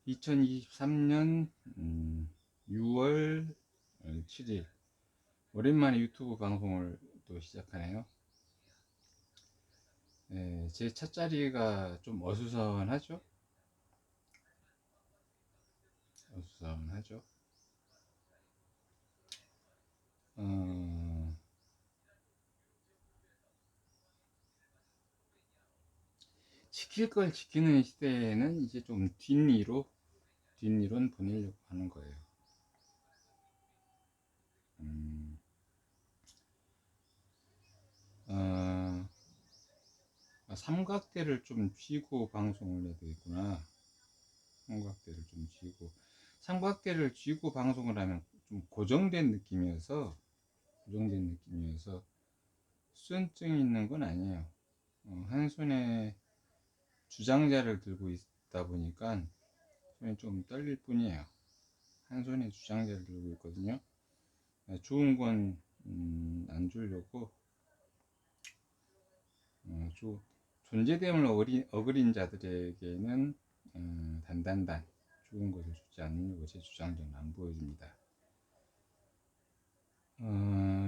2023년 6월 7일 오랜만에 유튜브 방송을 또 시작하네요. 제 찻자리가 좀 어수선하죠? 어수선하죠. 어, 지킬 걸 지키는 시대에는 이제 좀 뒷일은 보내려고 하는 거예요. 음, 어, 삼각대를 좀 쥐고 방송을 해야 되겠구나. 삼각대를 좀 쥐고 삼각대를 쥐고 방송을 하면 좀 고정된 느낌이어서 수전증이 있는 건 아니에요. 한 손에 주장자를 들고 있다 보니까 손이 좀 떨릴 뿐이에요. 한 손에 주장자를 들고 있거든요. 좋은 건 안 주려고 존재됨을 어그린 자들에게는 단단단 좋은 것을 주지 않으려고 제 주장자는 안 보여줍니다.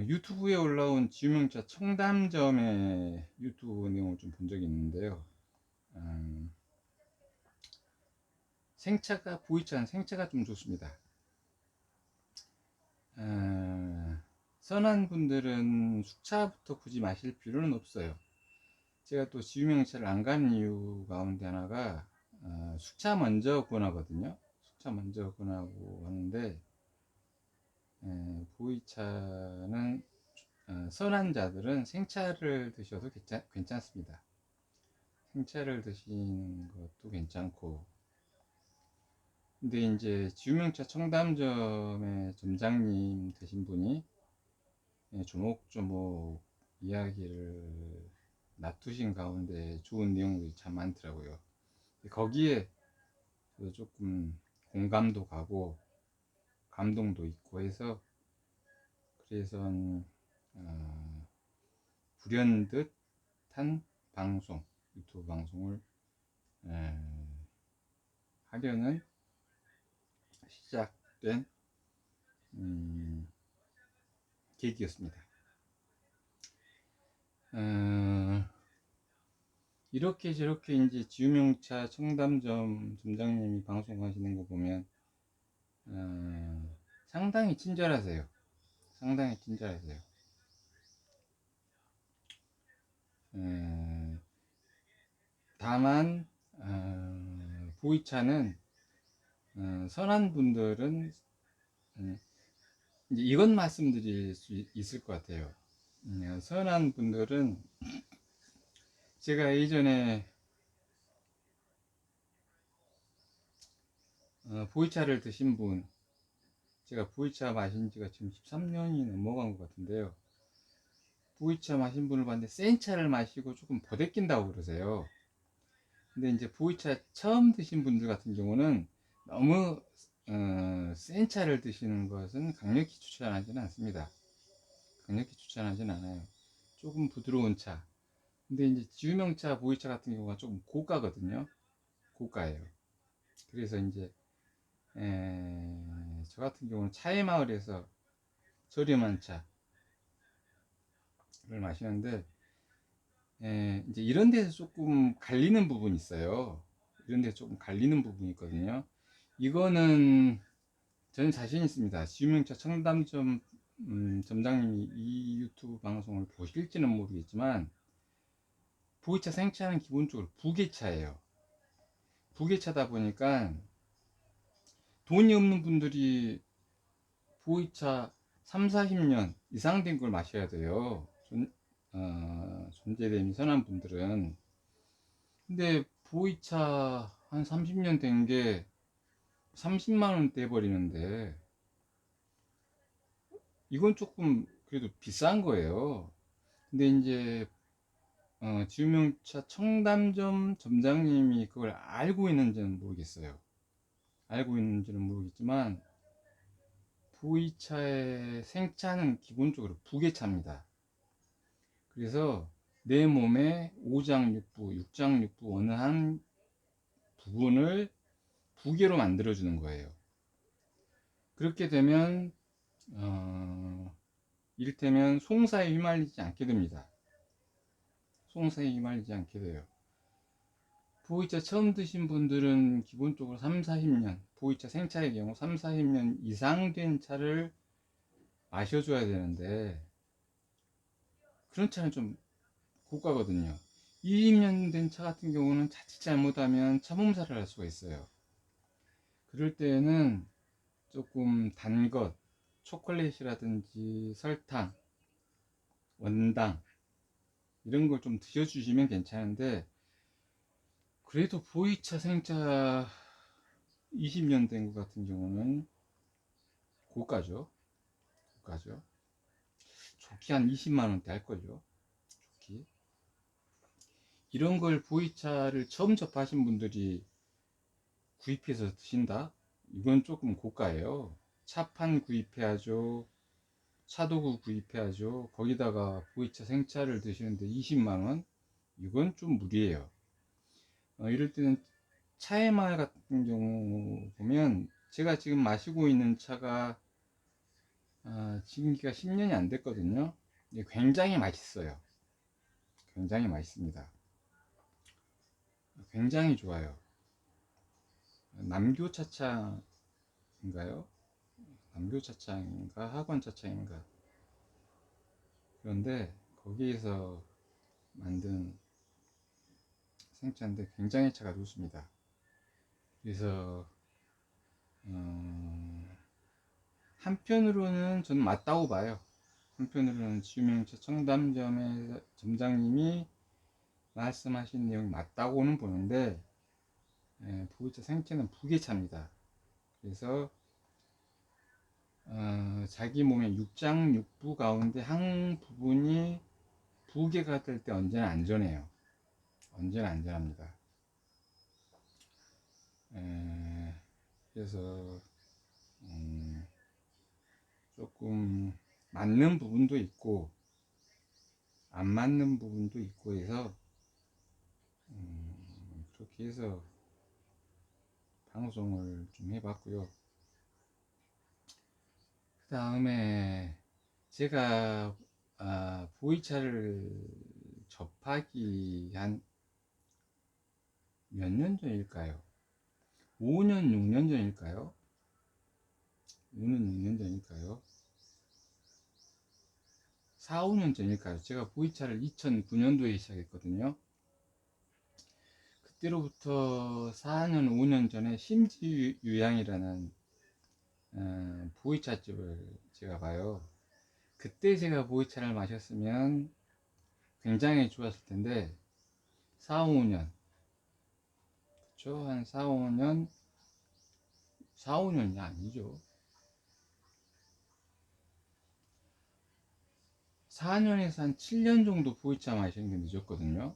유튜브에 올라온 지유명차 청담점의 유튜브 내용을 좀 본 적이 있는데요. 보이차는 생차가 좀 좋습니다. 선한 분들은 숙차부터 굳이 마실 필요는 없어요. 제가 또 지유명차를 안 가는 이유 가운데 하나가 숙차 먼저 권하거든요. 숙차 먼저 권하고 하는데 보이차는 선한 자들은 생차를 드셔도 괜찮습니다. 생차를 드시는 것도 괜찮고, 근데 이제 지유명차 청담점의 점장님 되신 분이 조목조목 이야기를 놔두신 가운데 좋은 내용들이 참 많더라고요. 거기에 조금 공감도 가고 감동도 있고 해서, 그래서 불현듯한 유튜브 방송을 하려는 시작된 계기였습니다. 이렇게 저렇게 이제 지유명차 청담점 점장님이 방송하시는 거 보면 상당히 친절하세요. 상당히 친절하세요. 다만 보이차는 선한 분들은 이제 이건 말씀드릴 수 있을 것 같아요. 선한 분들은 제가 예전에 보이차를 드신 분, 제가 보이차 마신 지가 지금 13년이 넘어간 것 같은데요. 보이차 마신 분을 봤는데 센 차를 마시고 조금 버대낀다고 그러세요. 근데 이제 보이차 처음 드신 분들 같은 경우는 너무 센 차를 드시는 것은 강력히 추천하지는 않습니다. 강력히 추천하지는 않아요. 조금 부드러운 차. 근데 이제 지유명차, 보이차 같은 경우가 조금 고가거든요. 고가예요. 그래서 이제 저 같은 경우는 차의 마을에서 저렴한 차를 마시는데 이제 이런 데서 조금 갈리는 부분이 있어요. 이런 데서 조금 갈리는 부분이 있거든요. 이거는 저는 자신 있습니다. 지유명차 청담점 점장님이 이 유튜브 방송을 보실지는 모르겠지만 보이차 생차는 기본적으로 부계차예요. 부계차다 보니까 돈이 없는 분들이 보이차 3, 40년 이상 된 걸 마셔야 돼요. 존재됨이 선한 분들은. 근데 보이차 한 30년 된 게 30만원 돼 버리는데 이건 조금 그래도 비싼 거예요. 근데 이제 지유명차 청담점 점장님이 그걸 알고 있는지는 모르겠어요. 알고 있는지는 모르겠지만 보이차의 생차는 기본적으로 부계차입니다. 그래서 내 몸의 오장육부, 육장육부 어느 한 부분을 부계로 만들어 주는 거예요. 그렇게 되면 이를테면 송사에 휘말리지 않게 됩니다. 송사에 휘말리지 않게 돼요. 보이차 처음 드신 분들은 기본적으로 3, 40년, 보이차 생차의 경우 3, 40년 이상 된 차를 마셔줘야 되는데, 그런 차는 좀 고가거든요. 20년 된 차 같은 경우는 자칫 잘못하면 차 몸살을 할 수가 있어요. 그럴 때에는 조금 단 것, 초콜릿이라든지 설탕, 원당 이런 걸 좀 드셔주시면 괜찮은데, 그래도 보이차 생차 20년 된 것 같은 경우는 고가죠. 고가죠. 좋게 한 20만원대 할걸요. 좋게. 이런 걸 보이차를 처음 접하신 분들이 구입해서 드신다? 이건 조금 고가예요. 차판 구입해야죠. 차도구 구입해야죠. 거기다가 보이차 생차를 드시는데 20만원? 이건 좀 무리예요. 이럴 때는 차의 같은 경우 보면, 제가 지금 마시고 있는 차가 지금기가 10년이 안 됐거든요. 굉장히 맛있어요. 굉장히 맛있습니다. 굉장히 좋아요. 남교 차차인가요? 남교 차차인가 학원 차차인가, 그런데 거기에서 만든 생차인데 굉장히 차가 좋습니다. 그래서 한편으로는 저는 맞다고 봐요. 한편으로는 지유명차 청담점의 점장님이 말씀하신 내용이 맞다고는 보는데, 보이차 생차는 부계차입니다. 그래서 자기 몸의 육장육부 가운데 한 부분이 부계가 될 때 언제나 안전해요. 언제나 안전합니다. 그래서 조금 맞는 부분도 있고 안 맞는 부분도 있고 해서 그렇게 해서 방송을 좀 해봤고요. 그 다음에 제가 보이차를 접하기 한 몇 년 전일까요? 5년, 6년 전일까요? 5년, 6년 전일까요? 4, 5년 전일까요? 제가 보이차를 2009년도에 시작했거든요. 그때로부터 4년, 5년 전에 심지유양이라는 보이차집을 제가 봐요. 그때 제가 보이차를 마셨으면 굉장히 좋았을 텐데, 4, 5년, 그쵸? 한 4, 5년, 4, 5년이 아니죠. 4년에서 한 7년 정도 보이차 마시는 게 늦었거든요.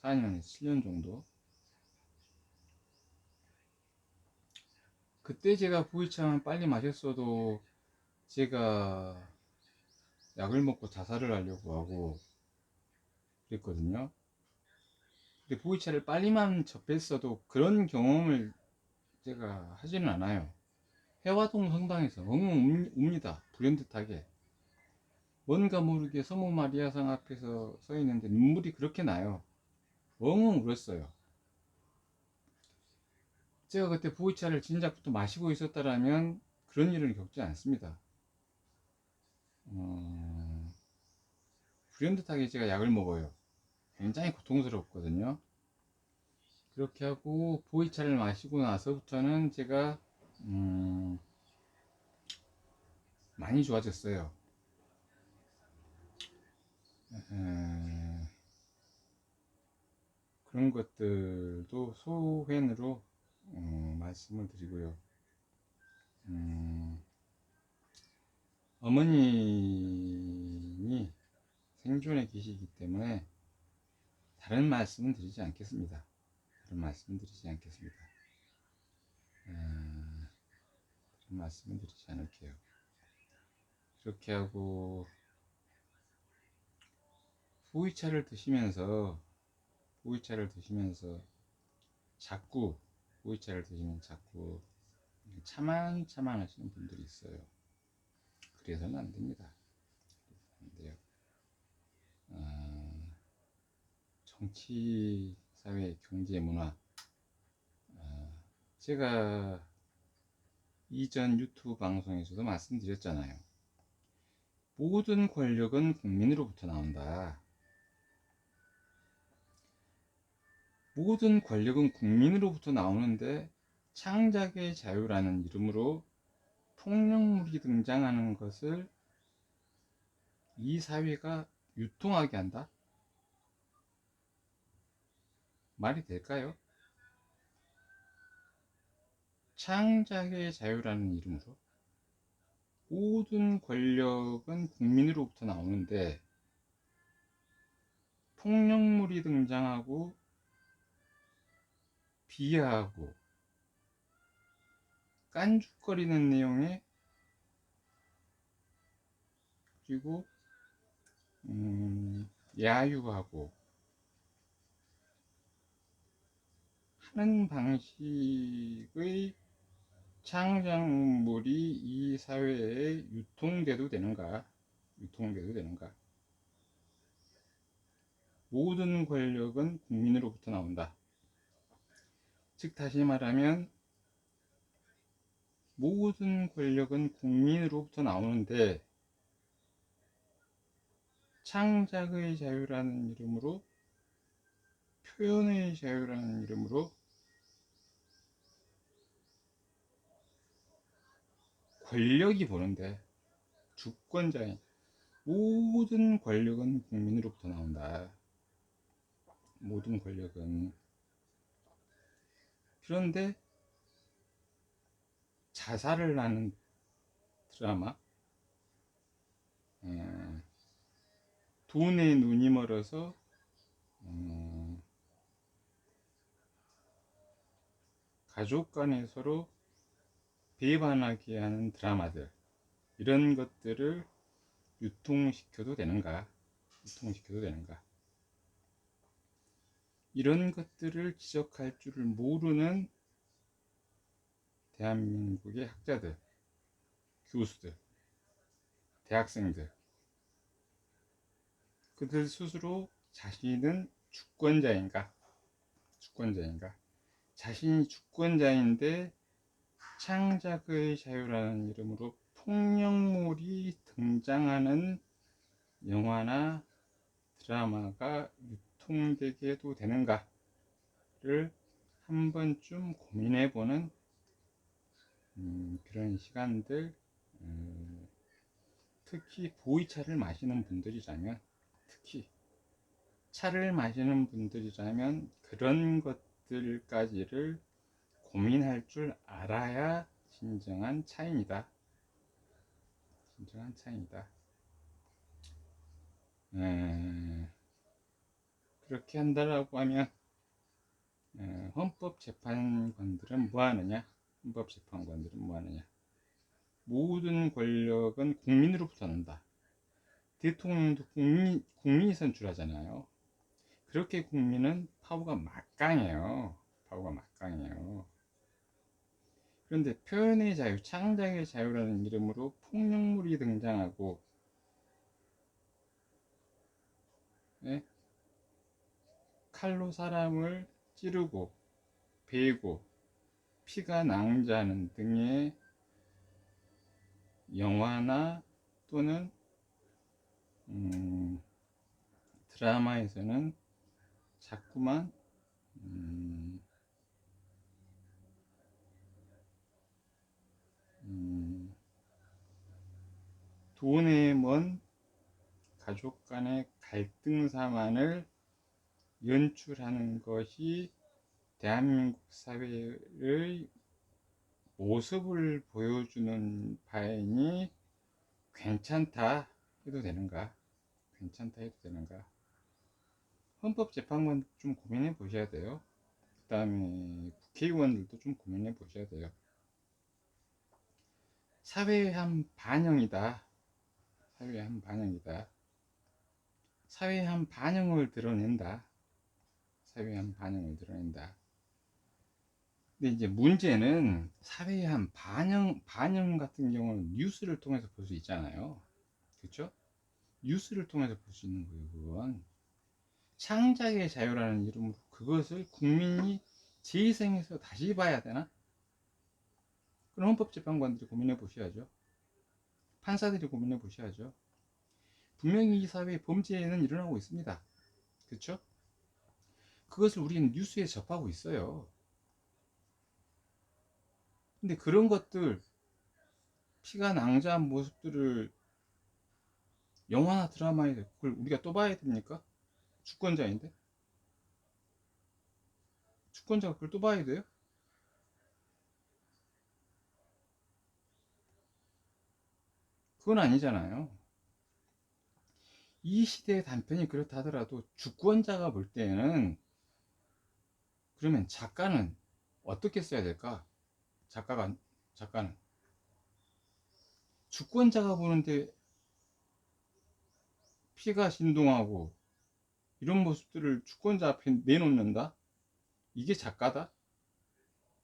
4년에서 7년 정도. 그때 제가 보이차만 빨리 마셨어도 제가 약을 먹고 자살을 하려고 하고 그랬거든요. 근데 보이차를 빨리만 접했어도 그런 경험을 제가 하지는 않아요. 해화동 성당에서 엉엉 웁니다. 불현듯하게. 뭔가 모르게 성모 마리아상 앞에서 서 있는데 눈물이 그렇게 나요. 엉엉 울었어요. 제가 그때 보이차를 진작부터 마시고 있었다라면 그런 일을 겪지 않습니다. 불현듯하게 제가 약을 먹어요. 굉장히 고통스럽거든요. 그렇게 하고 보이차를 마시고 나서부터는 제가 많이 좋아졌어요. 그런 것들도 소회로 말씀을 드리고요. 어머님이 생존에 계시기 때문에 다른 말씀은 드리지 않겠습니다. 다른 말씀은 드리지 않겠습니다. 다른 말씀은 드리지 않을게요. 그렇게 하고 보이차를 드시면서 자꾸 보이차를 드시면 자꾸 차만 하시는 분들이 있어요. 그래서는 안 됩니다. 안 돼요. 정치, 사회, 경제, 문화. 제가 이전 유튜브 방송에서도 말씀드렸잖아요. 모든 권력은 국민으로부터 나온다. 모든 권력은 국민으로부터 나오는데 창작의 자유라는 이름으로 폭력물이 등장하는 것을 이 사회가 유통하게 한다? 말이 될까요? 창작의 자유라는 이름으로 모든 권력은 국민으로부터 나오는데 폭력물이 등장하고 비하하고 깐죽거리는 내용에 그리고 야유하고 하는 방식의 창작물이 이 사회에 유통돼도 되는가? 유통돼도 되는가? 모든 권력은 국민으로부터 나온다. 즉 다시 말하면 모든 권력은 국민으로부터 나오는데 창작의 자유라는 이름으로 표현의 자유라는 이름으로 권력이 보는데 주권자인 모든 권력은 국민으로부터 나온다. 모든 권력은. 그런데 자살을 하는 드라마, 돈에 눈이 멀어서 가족 간에 서로 배반하게 하는 드라마들, 이런 것들을 유통시켜도 되는가? 유통시켜도 되는가? 이런 것들을 지적할 줄을 모르는 대한민국의 학자들, 교수들, 대학생들, 그들 스스로 자신은 주권자인가? 주권자인가? 자신이 주권자인데 창작의 자유라는 이름으로 폭력물이 등장하는 영화나 드라마가 유통되게 해도 되는가를 한 번쯤 고민해보는 그런 시간들, 특히 보이차를 마시는 분들이라면, 특히 차를 마시는 분들이라면 그런 것들까지를 고민할 줄 알아야 진정한 차이다. 진정한 차이다. 그렇게 한다라고 하면 헌법재판관들은 뭐하느냐? 헌법재판관들은 뭐하느냐? 모든 권력은 국민으로부터 난다. 대통령도 국민이 선출하잖아요. 그렇게 국민은 파워가 막강해요. 파워가 막강해요. 그런데 표현의 자유, 창작의 자유라는 이름으로 폭력물이 등장하고, 예? 칼로 사람을 찌르고 베고 피가 낭자하는 등의 영화나 또는 드라마에서는 자꾸만 돈에 먼 가족 간의 갈등사만을 연출하는 것이 대한민국 사회의 모습을 보여주는 바이니 괜찮다 해도 되는가? 괜찮다 해도 되는가? 헌법재판관 좀 고민해 보셔야 돼요. 그 다음에 국회의원들도 좀 고민해 보셔야 돼요. 사회의 한 반영이다. 사회의 한 반영이다. 사회의 한 반영을 드러낸다. 사회의 한 반영을 드러낸다. 근데 이제 문제는 사회의 한 반영 같은 경우는 뉴스를 통해서 볼 수 있잖아요. 그렇죠? 뉴스를 통해서 볼 수 있는 거예요. 그건 창작의 자유라는 이름으로 그것을 국민이 재생해서 다시 봐야 되나? 그럼 헌법재판관들이 고민해 보셔야죠. 판사들이 고민해 보셔야죠. 분명히 이 사회에 범죄는 일어나고 있습니다. 그렇죠? 그것을 우리는 뉴스에 접하고 있어요. 근데 그런 것들, 피가 낭자한 모습들을 영화나 드라마에 그걸 우리가 또 봐야 됩니까? 주권자인데? 주권자가 그걸 또 봐야 돼요? 그건 아니잖아요. 이 시대의 단편이 그렇다 하더라도 주권자가 볼 때는 그러면 작가는 어떻게 써야 될까? 작가는 주권자가 보는데 피가 진동하고 이런 모습들을 주권자 앞에 내놓는다? 이게 작가다?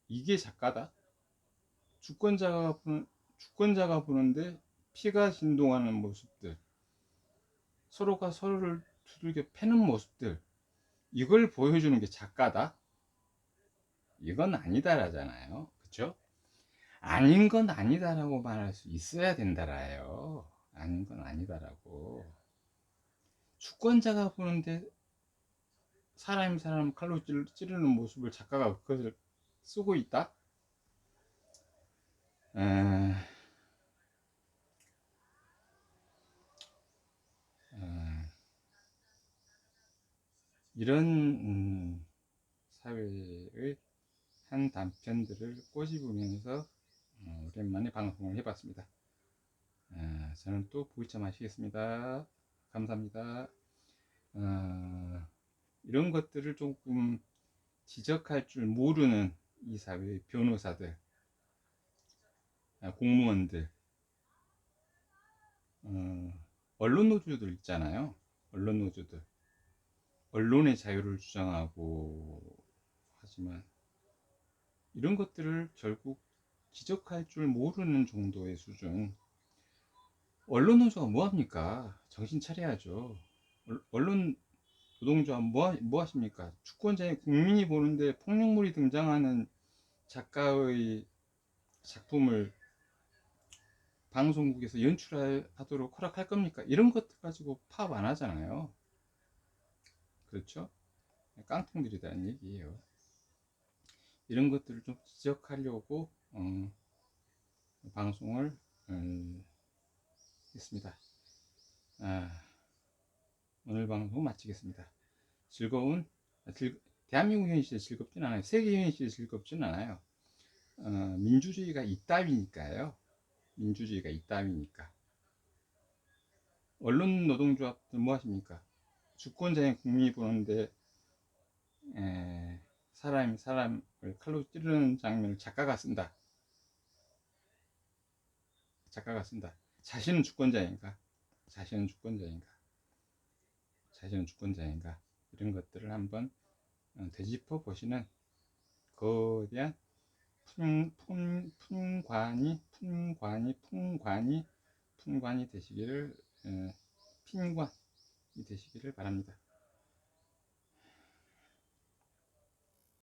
이게 작가다? 주권자가 보는데 피가 진동하는 모습들, 서로가 서로를 두들겨 패는 모습들, 이걸 보여주는 게 작가다? 이건 아니다라잖아요. 그쵸? 아닌 건 아니다라고 말할 수 있어야 된다라요. 아닌 건 아니다라고. 주권자가 보는데 사람 칼로 찌르는 모습을 작가가 그것을 쓰고 있다? 에, 이런 사회의 한 단편들을 꼬집으면서 오랜만에 방송을 해봤습니다. 저는 또 보이차 마시겠습니다. 감사합니다. 이런 것들을 조금 지적할 줄 모르는 이 사회의 변호사들, 공무원들, 언론 노조들 있잖아요. 언론 노조들. 언론의 자유를 주장하고 하지만 이런 것들을 결국 지적할 줄 모르는 정도의 수준. 언론 노조가 뭐합니까? 정신 차려야죠. 언론 노동조합 뭐 하십니까? 주권자의 국민이 보는데 폭력물이 등장하는 작가의 작품을 방송국에서 연출하도록 허락할 겁니까? 이런 것들 가지고 파업 안 하잖아요. 그렇죠? 깡통들이라는 얘기예요. 이런 것들을 좀 지적하려고 방송을 했습니다. 오늘 방송 마치겠습니다. 즐거운 대한민국 현실이 즐겁진 않아요. 세계 현실이 즐겁진 않아요. 민주주의가 이따위니까요. 민주주의가 이따위니까. 언론 노동조합들 뭐 하십니까? 주권자인 국민이 보는데 사람이 사람을 칼로 찌르는 장면을 작가가 쓴다. 작가가 쓴다. 자신은 주권자인가? 자신은 주권자인가? 자신은 주권자인가? 이런 것들을 한번 되짚어 보시는 거대한 풍관이 되시기를 핀관이 되시기를 바랍니다.